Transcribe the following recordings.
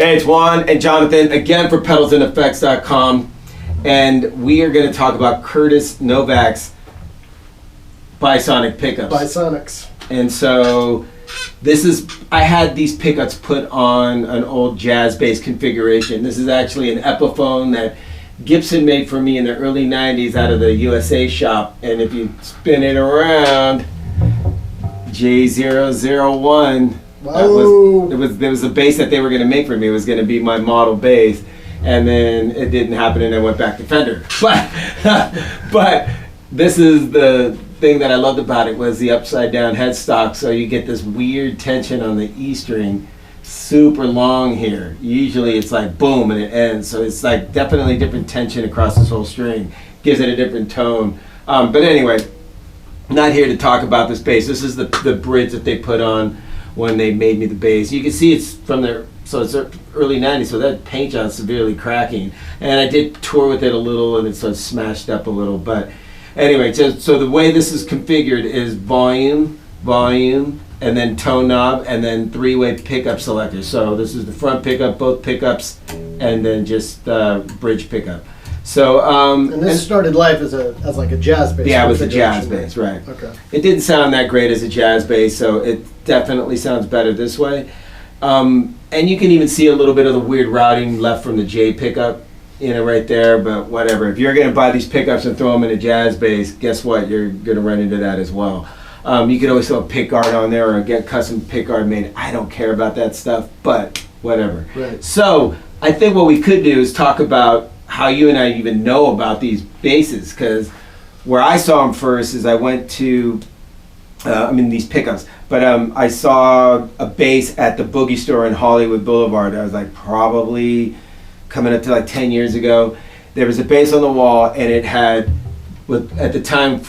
Hey, it's Juan and Jonathan again for pedalsandeffects.com, and we are going to talk about Curtis Novak's Bi-Sonic pickups. Bi-Sonics. And so I had these pickups put on an old jazz bass configuration. This is actually an Epiphone that Gibson made for me in the early 90s out of the USA shop. And if you spin it around, J001. There was a bass that they were going to make for me. It was going to be my model bass, and then it didn't happen, and I went back to Fender. But this is the thing that I loved about it, was the upside down headstock. So you get this weird tension on the E string, super long here. Usually it's like boom and it ends. So it's like definitely different tension across this whole string. Gives it a different tone. But anyway, not here to talk about this bass. This is the bridge that they put on when they made me the bass. You can see it's from the, so it's early 90s, so that paint job's severely cracking. And I did tour with it a little, and it's sort of smashed up a little. But anyway, so the way this is configured is volume, and then tone knob, and then three-way pickup selector. So this is the front pickup, both pickups, and then just bridge pickup. So and this started life as like a jazz bass. Yeah, it was a jazz bass, right? Okay. It didn't sound that great as a jazz bass, so it definitely sounds better this way. And you can even see a little bit of the weird routing left from the J pickup, right there. But whatever. If you're gonna buy these pickups and throw them in a jazz bass, guess what? You're gonna run into that as well. You could always throw a pick guard on there or get custom pick guard made. I don't care about that stuff, but whatever. Right. So I think what we could do is talk about how you and I even know about these basses, because where I saw them first is I went to, these pickups, but I saw a bass at the Boogie Store in Hollywood Boulevard. I was like probably coming up to like 10 years ago. There was a bass on the wall, and it had, at the time,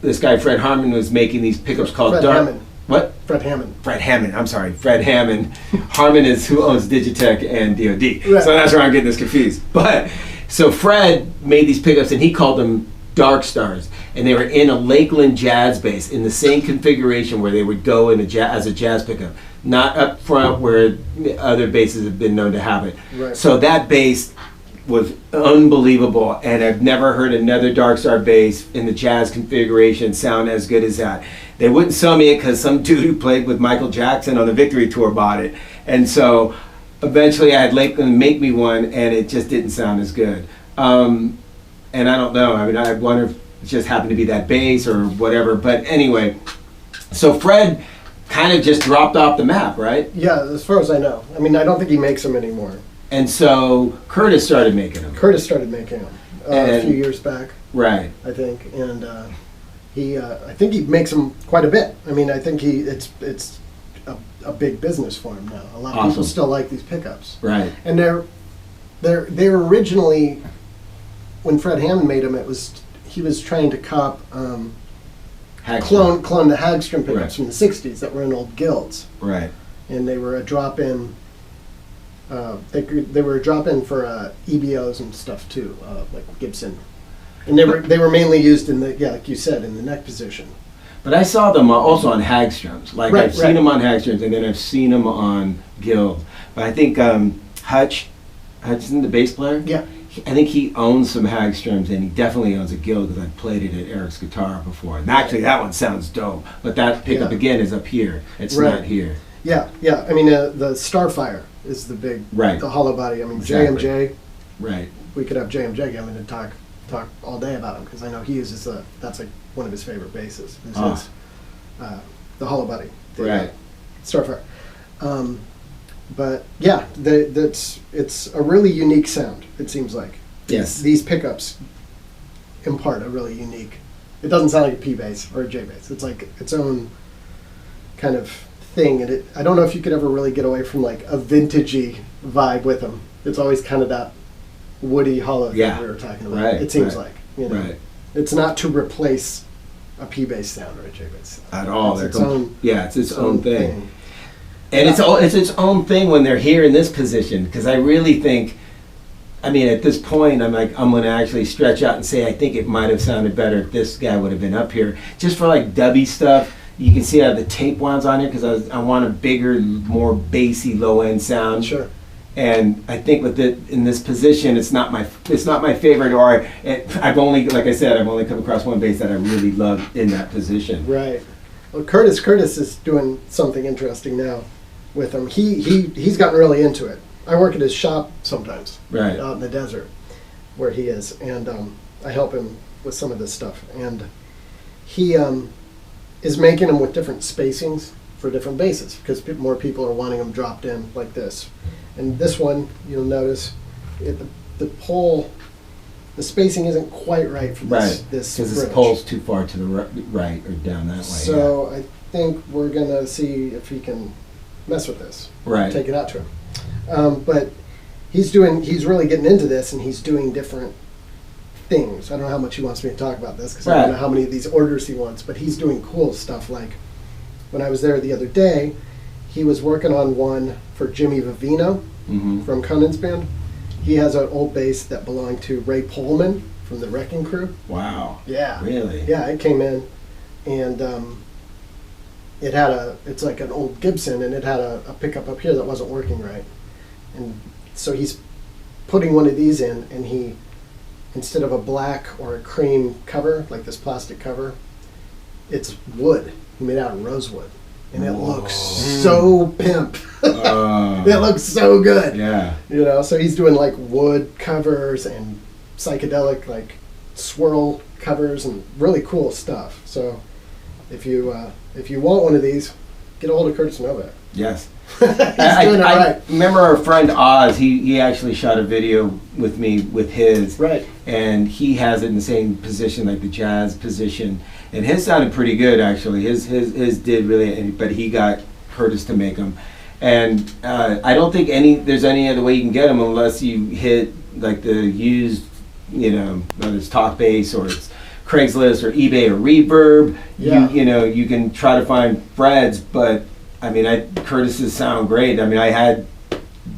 this guy Fred Harmon was making these pickups called Fred Dark. Hammond. What? Fred Hammond. Fred Hammond, I'm sorry, Fred Hammond. Harmon is who owns Digitech and DoD. Right. So that's where I'm getting this confused. But, so Fred made these pickups, and he called them Dark Stars. And they were in a Lakeland jazz bass in the same configuration where they would go in as a jazz pickup. Not up front where other basses have been known to have it. Right. So that bass was unbelievable, and I've never heard another Dark Star bass in the jazz configuration sound as good as that. They wouldn't sell me it because some dude who played with Michael Jackson on the Victory Tour bought it. And so eventually I had Lakeland make me one, and it just didn't sound as good. And I don't know, I wonder if it just happened to be that bass or whatever. But anyway, so Fred kind of just dropped off the map, right? Yeah, as far as I know. I don't think he makes them anymore. And so Curtis started making them. Curtis started making them a few years back. Right. I think, and I think he makes them quite a bit. I think it's a big business for him now. A lot of people still like these pickups. Right. And they're originally, when Fred Hammond made them, he was trying to clone the Hagstrom pickups from the '60s that were in old guilds. Right. And they were a drop-in. They were a drop-in for EBOs and stuff too, like Gibson. And they were mainly used in like you said, in the neck position. But I saw them also on Hagstroms. I've seen them on Hagstroms, and then I've seen them on Guild. But I think Hutchison, the bass player. Yeah. I think he owns some Hagstroms, and he definitely owns a Guild because I've played it at Eric's Guitar before. And actually, that one sounds dope. But that pickup again is up here. It's not here. Yeah, yeah. The Starfire is the big, the hollow body. Exactly. JMJ. Right. We could have JMJ come in and talk all day about him, because I know he uses that's like one of his favorite basses. The hollow body. Right. Starfire. But yeah, it's a really unique sound. It seems like. Yes. These pickups impart a really unique. It doesn't sound like a P bass or a J bass. It's like its own kind of thing, and I don't know if you could ever really get away from like a vintagey vibe with them. It's always kind of that woody hollow thing we were talking about. Right. It seems like Right. It's not to replace a P bass sound or a J bass sound. At all. It's its own. Yeah, it's its own thing. And it's its own thing when they're here in this position, because I really think, at this point, I'm going to actually stretch out and say I think it might have sounded better if this guy would have been up here. Just for like dubby stuff, you can see I have the tape wounds on here because I want a bigger, more bassy low-end sound. Sure. And I think with it in this position, it's not my favorite. Or I've only, like I said, I've only come across one bass that I really love in that position. Right. Well, Curtis is doing something interesting now with him. He's gotten really into it. I work at his shop sometimes, Right. out in the desert, where he is, and I help him with some of this stuff. And he is making them with different spacings for different basses because more people are wanting them dropped in like this. And this one, you'll notice, the pole, the spacing isn't quite right for this. Right. This because this bridge. pole's too far to the right or down that way. So I think we're gonna see if he can mess with this. Right. Take it out to him. But he's really getting into this, and he's doing different things. I don't know how much he wants me to talk about this because I don't know how many of these orders he wants, but he's doing cool stuff. Like when I was there the other day, he was working on one for Jimmy Vivino from Connon's band. He has an old bass that belonged to Ray Pullman from the Wrecking Crew. Wow. Yeah. Really? Yeah, it came in, and it's like an old Gibson, and it had a pickup up here that wasn't working right. And so he's putting one of these in, and he, instead of a black or a cream cover, like this plastic cover, it's wood. He made it out of rosewood. And it looks so pimp. It looks so good. Yeah. You know, so he's doing like wood covers and psychedelic like swirl covers and really cool stuff. So if you want one of these, get a hold of Curtis Novak. Yes. He's doing it right. I remember our friend Oz, he actually shot a video with me with his. Right. And he has it in the same position, like the jazz position. And his sounded pretty good, actually. His did really, but he got Curtis to make them. And I don't think there's any other way you can get them unless you hit like the used, whether it's Talkbase or it's Craigslist or eBay or Reverb. Yeah. You can try to find Fred's, but I mean, Curtis's sound great. I mean, I had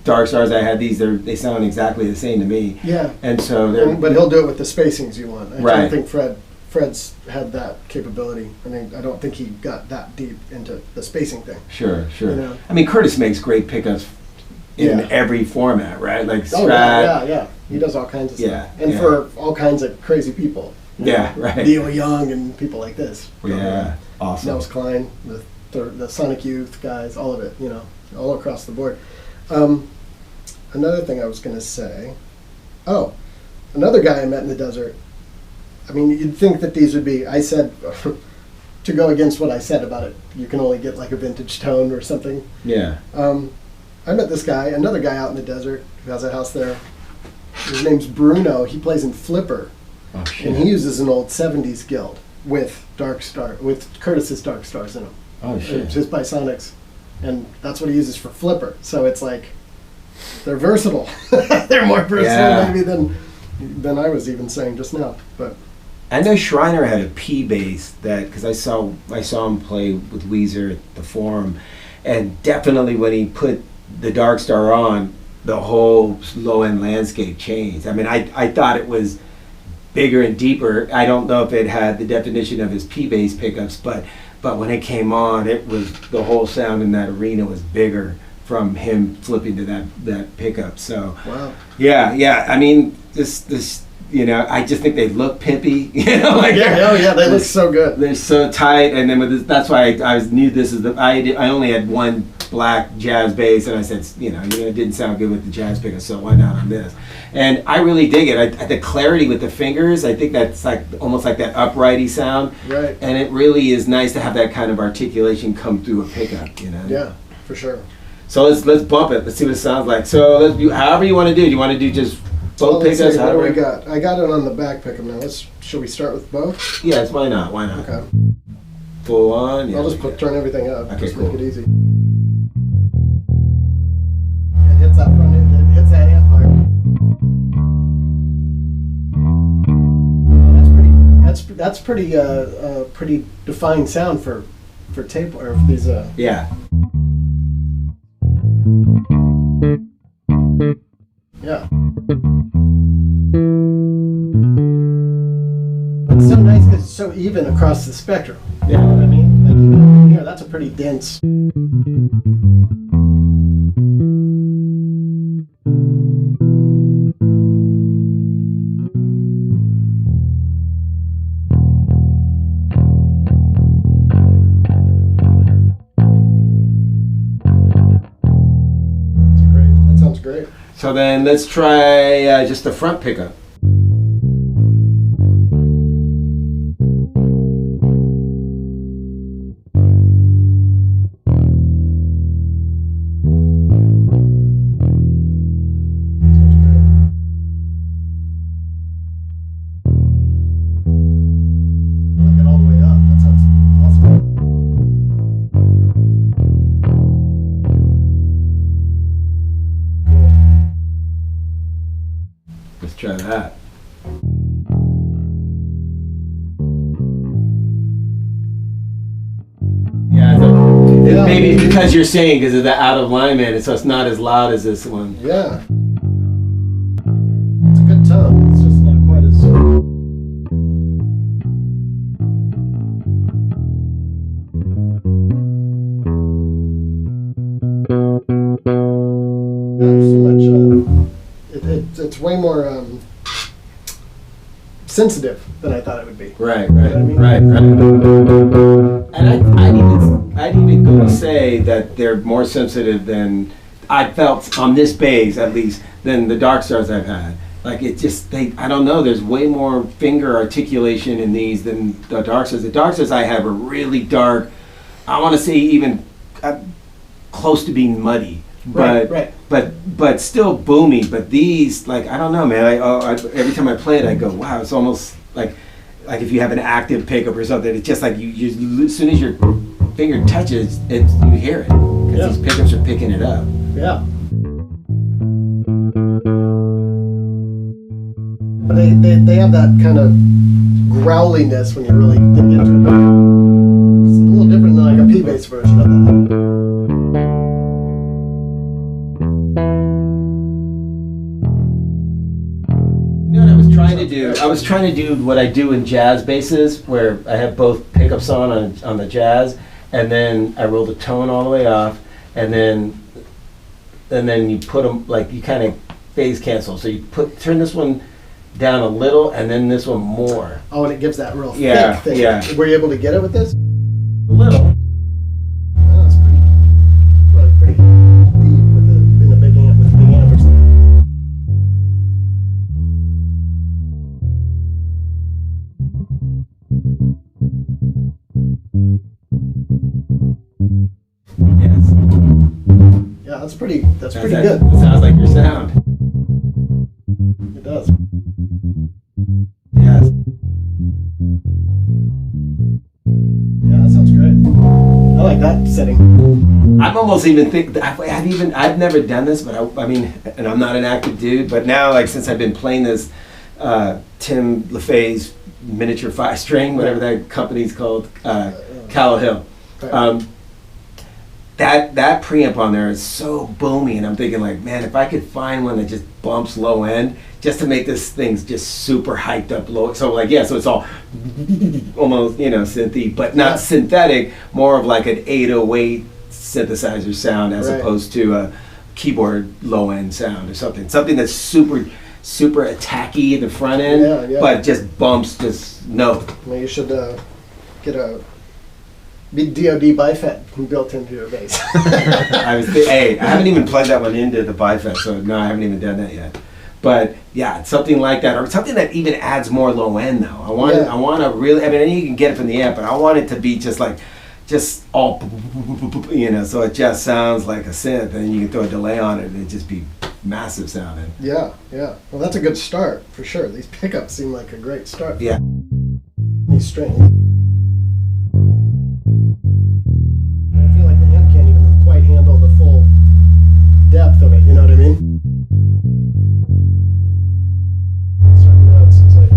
Dark Stars, I had these. They sound exactly the same to me. Yeah. And so but he'll do it with the spacings you want. I Right. don't think Fred's had that capability. I don't think he got that deep into the spacing thing. Sure. You know? I mean, Curtis makes great pickups in every format, right? Like Strat. Yeah. He does all kinds of stuff. Yeah, And for all kinds of crazy people. Yeah, right. Neil Young and people like this. Yeah, awesome. Nels Klein, the Sonic Youth guys, all of it, all across the board. Another thing I was going to say, another guy I met in the desert. I mean, you'd think that these would be, I said, to go against what I said about it, you can only get like a vintage tone or something. Yeah. I met this guy, another guy out in the desert who has a house there. His name's Bruno. He plays in Flipper. Oh, shit. And he uses an old 70s guild with Curtis's Dark Stars in them. Oh, shit. It's his Bi-Sonics. And that's what he uses for Flipper. So it's like, they're versatile. They're more versatile maybe than I was even saying just now. But I know Shriner had a P bass because I saw him play with Weezer at the Forum, and definitely when he put the Dark Star on, the whole low end landscape changed. I mean, I thought it was bigger and deeper. I don't know if it had the definition of his P bass pickups, but when it came on, it was the whole sound in that arena was bigger from him flipping to that pickup. So wow. Yeah. I mean, this. I just think they look pimpy. They look so good. They're so tight, and then with this, that's why I knew this is I only had one black jazz bass, and I said, it didn't sound good with the jazz pickup, so why not on this? And I really dig it. The clarity with the fingers, I think that's like almost like that uprighty sound. Right. And it really is nice to have that kind of articulation come through a pickup. Yeah, for sure. So let's bump it. Let's see what it sounds like. So let's do however you want to do. Do you want to do just both pickups? What do we got? I got it on the back pickup now. Should we start with both? Yes, why not? Okay. Full on. Yeah, I'll just turn everything up. Okay, just cool. make it easy. It hits that front end. It hits that amp hard. That's pretty defined sound for tape or for these. Yeah. Yeah. It's so nice because it's so even across the spectrum. You know what I mean? Like even here, that's a pretty dense. So then let's try just the front pickup. Let's try that. Yeah, maybe because you're saying because of the out of alignment, so it's not as loud as this one. Yeah. It's a good tone. It's just not quite as. It's way more sensitive than I thought it would be. Right. You know what I mean? Right. And I'd even go to say that they're more sensitive than I felt on this bass, at least, than the Dark Stars I've had. Like it just, I don't know. There's way more finger articulation in these than the Dark Stars. The Dark Stars I have are really dark. I want to say even close to being muddy. Right. But still boomy. But these, like, I don't know, man. Every time I play it, I go, wow, it's almost like if you have an active pickup or something. It's just like you as soon as your finger touches it, you hear it because these pickups are picking it up. Yeah. But they have that kind of growliness when you really dig into it. It's a little different than like a P-bass version of that. I was trying to do what I do in jazz basses, where I have both pickups on the jazz, and then I roll the tone all the way off, and then you put them, like, you kind of phase cancel. So you turn this one down a little, and then this one more. Oh, and it gives that real thick thing. Yeah. Were you able to get it with this? A little. Oh, that's pretty deep in a big amp with a big amp or something. Yes. Yeah, that's pretty good. That sounds like your sound. It does. Yes. Yeah, that sounds great. I like that setting. I'm almost even I've never done this, but I mean, and I'm not an active dude, but now, like, since I've been playing this Tim LaFay's miniature 5-string, whatever that company's called, Callow Hill. That preamp on there is so boomy, and I'm thinking, like, man, if I could find one that just bumps low end, just to make this thing just super hyped up low. So, like, so it's all almost, synthy, but not synthetic, more of like an 808 synthesizer sound as opposed to a keyboard low end sound or something that's super attacky at the front end, but just bumps note. Well, you should get a big DoD bifet built into your bass. I haven't even plugged that one into the bifet, so no, I haven't even done that yet. But yeah, something like that, or something that even adds more low end though. I want to really. I mean, you can get it from the amp, but I want it to be just all, so it just sounds like a synth, and you can throw a delay on it, and it just be massive sounding. Yeah. Well, that's a good start for sure. These pickups seem like a great start. Yeah. These strings. I feel like the amp can't even quite handle the full depth of it. You know what I mean? Certain notes, it's like.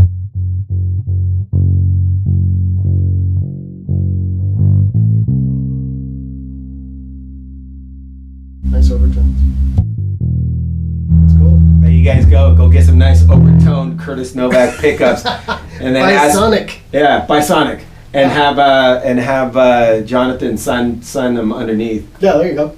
Nice overtones. It's cool. There you guys go get some nice overtoned Curtis Novak pickups, and then Bi-Sonic. Bi-Sonic, and have Jonathan sign them underneath. Yeah, there you go.